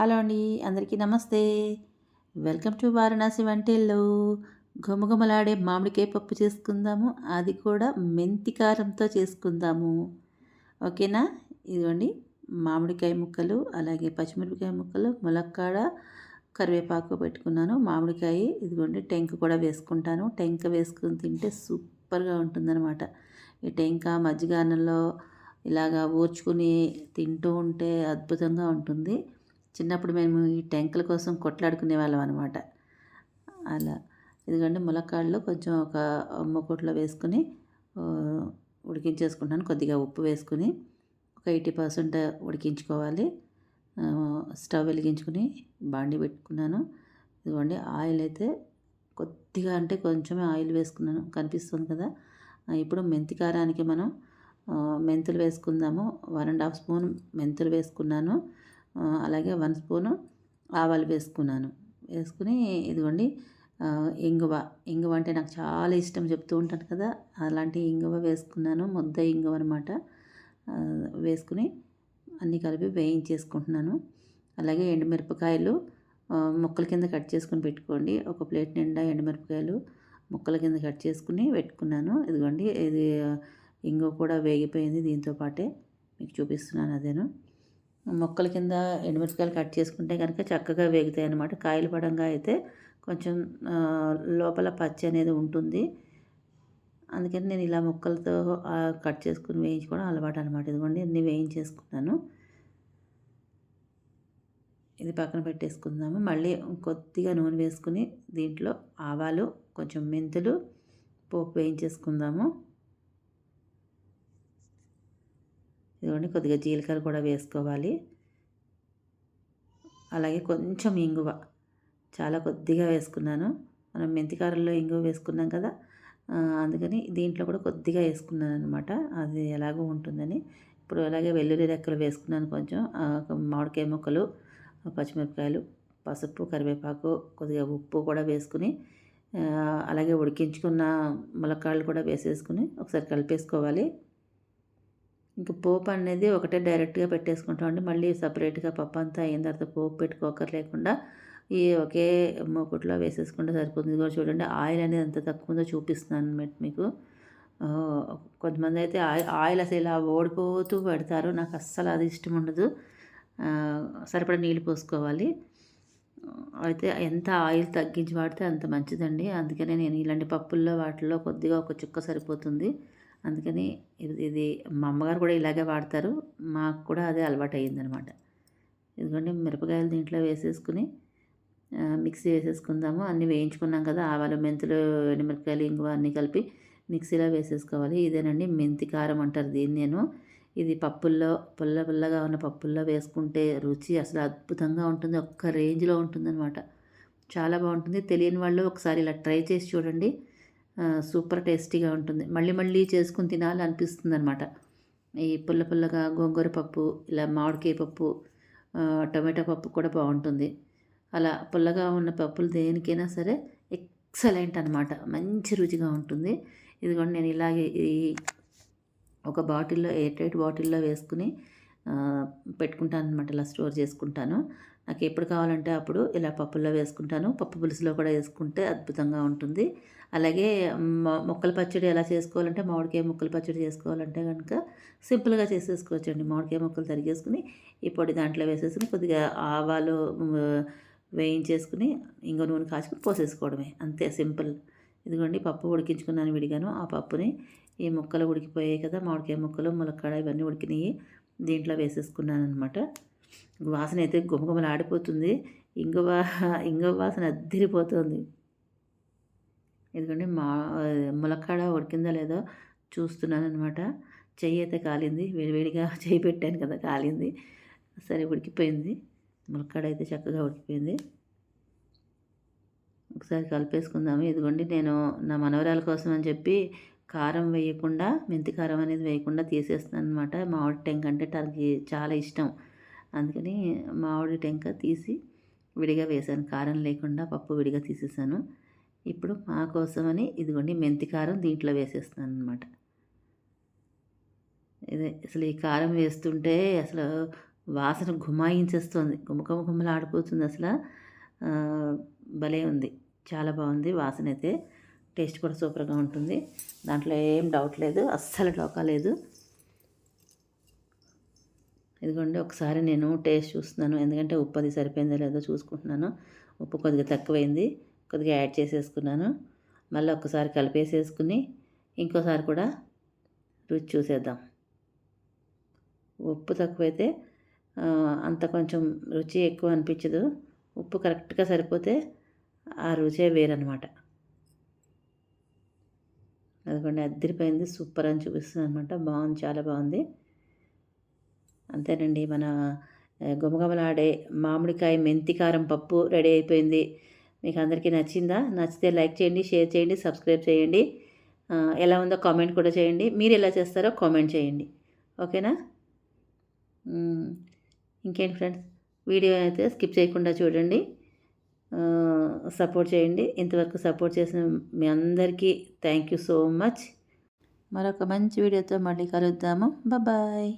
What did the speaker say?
Hello అండి, అందరికీ నమస్తే. వెల్కమ్ టు వారణాసి వంటిల్లు. ఘుమఘుమలాడే మామిడికాయ పప్పు చేసుకుందాము. అది కూడా మెంతి కారంతో చేసుకుందాము. ఓకేనా? ఇదిగోండి, మామిడికాయ ముక్కలు, అలాగే పచ్చిమిరపకాయ ముక్కలు, ములక్కాడ, కరివేపాకు పెట్టుకున్నాను. మామిడికాయ ఇదిగోండి, టెంక కూడా వేసుకుంటాను. టెంక వేసుకుని తింటే సూపర్గా ఉంటుందన్నమాట. ఈ టెంక మజ్జిగ అన్నంలో ఇలాగా ఊర్చుకుని తింటూ ఉంటే అద్భుతంగా ఉంటుంది. చిన్నప్పుడు మేము ఈ టెంకల కోసం కొట్లాడుకునే వాళ్ళం అనమాట. అలా ఇదిగోండి, ములక్కాడలు కొంచెం ఒక మూకుట్లో వేసుకుని ఉడికించేసుకుంటాను. కొద్దిగా ఉప్పు వేసుకుని ఒక 80% ఉడికించుకోవాలి. స్టవ్ వెలిగించుకుని బాండి పెట్టుకున్నాను. ఇదిగోండి, ఆయిల్ అయితే కొద్దిగా అంటే కొంచెమే ఆయిల్ వేసుకున్నాను, కనిపిస్తుంది కదా. ఇప్పుడు మెంతి కారానికి మనం మెంతులు వేసుకుందాము. 1.5 స్పూన్ మెంతులు వేసుకున్నాను. అలాగే 1 స్పూను ఆవాలు వేసుకున్నాను. వేసుకుని ఇదిగోండి, ఇంగువ అంటే నాకు చాలా ఇష్టం, చెప్తూ ఉంటాను కదా. అలాంటి ఇంగువ వేసుకున్నాను. ముద్ద ఇంగువ అనమాట. వేసుకుని అన్నీ కలిపి వేయించేసుకుంటున్నాను. అలాగే ఎండుమిరపకాయలు ముక్కల కింద కట్ చేసుకుని పెట్టుకోండి. ఒక ప్లేట్ నిండా ఎండుమిరపకాయలు ముక్కల కింద కట్ చేసుకుని పెట్టుకున్నాను. ఇదిగోండి, ఇది ఇంగువ కూడా వేగిపోయింది. దీంతో పాటే మీకు చూపిస్తున్నాను. అదేను, మొక్కల కింద ఎండుమిరపకాయలు కట్ చేసుకుంటే కనుక చక్కగా వేగుతాయి అన్నమాట. కాయలు పడంగా అయితే కొంచెం లోపల పచ్చి అనేది ఉంటుంది. అందుకని నేను ఇలా ముక్కలతో కట్ చేసుకుని వేయించుకోవడం అలవాటు అనమాట. ఇదిగోండి, అన్నీ వేయించేసుకున్నాను. ఇది పక్కన పెట్టేసుకుందాము. మళ్ళీ కొద్దిగా నూనె వేసుకుని దీంట్లో ఆవాలు, కొంచెం మెంతులు పోపు వేయించేసుకుందాము. ఇదిగోండి, కొద్దిగా జీలకర్ర కూడా వేసుకోవాలి. అలాగే కొంచెం ఇంగువ, చాలా కొద్దిగా వేసుకున్నాను. మనం మెంతికారంలో ఇంగువ వేసుకున్నాం కదా, అందుకని దీంట్లో కూడా కొద్దిగా వేసుకున్నాను అనమాట. అది ఎలాగో ఉంటుందని. ఇప్పుడు అలాగే వెల్లుల్లి రెక్కలు వేసుకున్నాను కొంచెం, మామిడికాయ ముక్కలు, పచ్చిమిరపకాయలు, పసుపు, కరివేపాకు, కొద్దిగా ఉప్పు కూడా వేసుకుని అలాగే ఉడికించుకున్న ములక్కాడలు కూడా వేసేసుకుని ఒకసారి కలిపేసుకోవాలి. ఇంక పోపు అనేది ఒకటే డైరెక్ట్గా పెట్టేసుకుంటామండి. మళ్ళీ సపరేట్గా పప్పు అంతా అయిన తర్వాత పోపు పెట్టుకోకర్లేకుండా ఈ ఒకే మూకుట్లో వేసేసుకుంటే సరిపోతుంది. ఇది కూడా చూడండి, ఆయిల్ అనేది ఎంత తక్కువ ఉందో చూపిస్తున్నాను అన్నమాట మీకు. కొంతమంది అయితే ఆయిల్ అసలు ఇలా ఓడిపోతూ పెడతారు. నాకు అస్సలు అది ఇష్టం ఉండదు. సరిపడా నీళ్ళు పోసుకోవాలి. అయితే ఎంత ఆయిల్ తగ్గించి వాడితే అంత మంచిదండి. అందుకనే నేను ఇలాంటి పప్పుల్లో వాటిల్లో కొద్దిగా ఒక చుక్క సరిపోతుంది. అందుకని ఇది మా అమ్మగారు కూడా ఇలాగే వాడతారు. మాకు కూడా అదే అలవాటు అయ్యిందనమాట. ఇదిగోండి, మిరపకాయలు దీంట్లో వేసేసుకుని మిక్సీ వేసేసుకుందాము. అన్నీ వేయించుకున్నాం కదా, ఆవాలు, మెంతులు, ఎండుమిరపకాయలు, ఇంగువ అన్నీ కలిపి మిక్సీలో వేసేసుకోవాలి. ఇదేనండి మెంతి కారం అంటారు దీన్ని. నేను ఇది పప్పుల్లో, పుల్లగా ఉన్న పప్పుల్లో వేసుకుంటే రుచి అసలు అద్భుతంగా ఉంటుంది. ఒక్క రేంజ్లో ఉంటుందన్నమాట. చాలా బాగుంటుంది. తెలియని వాళ్ళు ఒకసారి ఇలా ట్రై చేసి చూడండి. సూపర్ టేస్టీగా ఉంటుంది. మళ్ళీ మళ్ళీ చేసుకుని తినాలి అనిపిస్తుంది అనమాట. ఈ పుల్లగా గోంగూర పప్పు, ఇలా మామిడికాయ పప్పు, టొమాటో పప్పు కూడా బాగుంటుంది. అలా పుల్లగా ఉన్న పప్పులు దేనికైనా సరే ఎక్సలెంట్ అనమాట. మంచి రుచిగా ఉంటుంది. ఇదిగోండి, నేను ఇలాగే ఒక బాటిల్లో, ఎయిర్ టైట్ బాటిల్లో వేసుకుని పెట్టుకుంటాను అనమాట. ఇలా స్టోర్ చేసుకుంటాను. నాకు ఎప్పుడు కావాలంటే అప్పుడు ఇలా పప్పుల్లో వేసుకుంటాను. పప్పు పులుసులో కూడా వేసుకుంటే అద్భుతంగా ఉంటుంది. అలాగే ముక్కల పచ్చడి ఎలా చేసుకోవాలంటే, మామిడికాయ ముక్కల పచ్చడి చేసుకోవాలంటే కనుక సింపుల్గా చేసేసుకోవచ్చండి. మామిడికాయ ముక్కలు తరిగేసుకుని ఈ పొడి దాంట్లో వేసేసుకుని కొద్దిగా ఆవాలు వేయించేసుకుని ఇంగ నూనె కాచుకుని పోసేసుకోవడమే, అంతే సింపుల్. ఇదిగోండి, పప్పు ఉడికించుకున్నాను విడిగాను. ఆ పప్పుని ఈ ముక్కలు ఉడికిపోయాయి కదా, మామిడికాయ ముక్కలు, ములక్కాడ ఇవన్నీ ఉడికినాయి, దీంట్లో వేసేసుకున్నాను అనమాట. వాసన అయితే గుమగుమలు ఆడిపోతుంది. ఇంగువ వాసన అద్దిరిపోతుంది. ఎందుకంటే ములక్కాడ ఉడికిందో లేదో చూస్తున్నాను అనమాట. చెయ్యి అయితే కాలింది, వేడివేడిగా చెయ్యి పెట్టాను కదా, కాలింది. సరే, ఉడికిపోయింది. ములక్కాడ అయితే చక్కగా ఉడికిపోయింది. ఒకసారి కలిపేసుకుందాము. ఇదిగోండి, నేను నా మనవరాల కోసం అని చెప్పి కారం వేయకుండా, మెంతి కారం అనేది వేయకుండా తీసేస్తున్నాను అనమాట. మామిడి టెంక అంటే తనకి చాలా ఇష్టం. అందుకని మామిడి టెంక తీసి విడిగా వేశాను, కారం లేకుండా పప్పు విడిగా తీసేసాను. ఇప్పుడు మా కోసమని ఇదిగోండి, మెంతి కారం దీంట్లో వేసేస్తున్నాను అనమాట. ఇదే అసలు ఈ కారం వేస్తుంటే అసలు వాసన గుమాయించేస్తుంది. గుమగుమలాడిపోతుంది అసల. భలే ఉంది. చాలా బాగుంది వాసన అయితే. టేస్ట్ కూడా సూపర్గా ఉంటుంది. దాంట్లో ఏం డౌట్ లేదు, అస్సలు డోకా లేదు. ఇదిగోండి ఒకసారి నేను టేస్ట్ చూస్తున్నాను, ఎందుకంటే ఉప్పు అది సరిపోయిందో లేదో చూసుకుంటున్నాను. ఉప్పు కొద్దిగా తక్కువైంది, కొద్దిగా యాడ్ చేసేసుకున్నాను. మళ్ళీ ఒక్కసారి కలిపేసేసుకుని ఇంకోసారి కూడా రుచి చూసేద్దాం. ఉప్పు తక్కువైతే అంత కొంచెం రుచి ఎక్కువ అనిపించదు. ఉప్పు కరెక్ట్గా సరిపోతే ఆ రుచే వేరనమాట. అదిగోండి అద్దరిపోయింది, సూపర్ అని చూపిస్తుంది అనమాట. బాగుంది, చాలా బాగుంది. అంతేనండి, మన గుమగుమలాడే మామిడికాయ మెంతికారం పప్పు రెడీ అయిపోయింది. మీకు అందరికీ నచ్చిందా? నచ్చితే లైక్ చేయండి, షేర్ చేయండి, సబ్స్క్రైబ్ చేయండి. ఎలా ఉందో కామెంట్ కూడా చేయండి. మీరు ఎలా చేస్తారో కామెంట్ చేయండి. ఓకేనా? ఇంకేంటి ఫ్రెండ్స్, వీడియో అయితే స్కిప్ చేయకుండా చూడండి, సపోర్ట్ చేయండి. ఇంతవరకు సపోర్ట్ చేసిన మీ అందరికీ థ్యాంక్ యూ సో మచ్. మరొక మంచి వీడియోతో మళ్ళీ కలుద్దాము. బాయ్.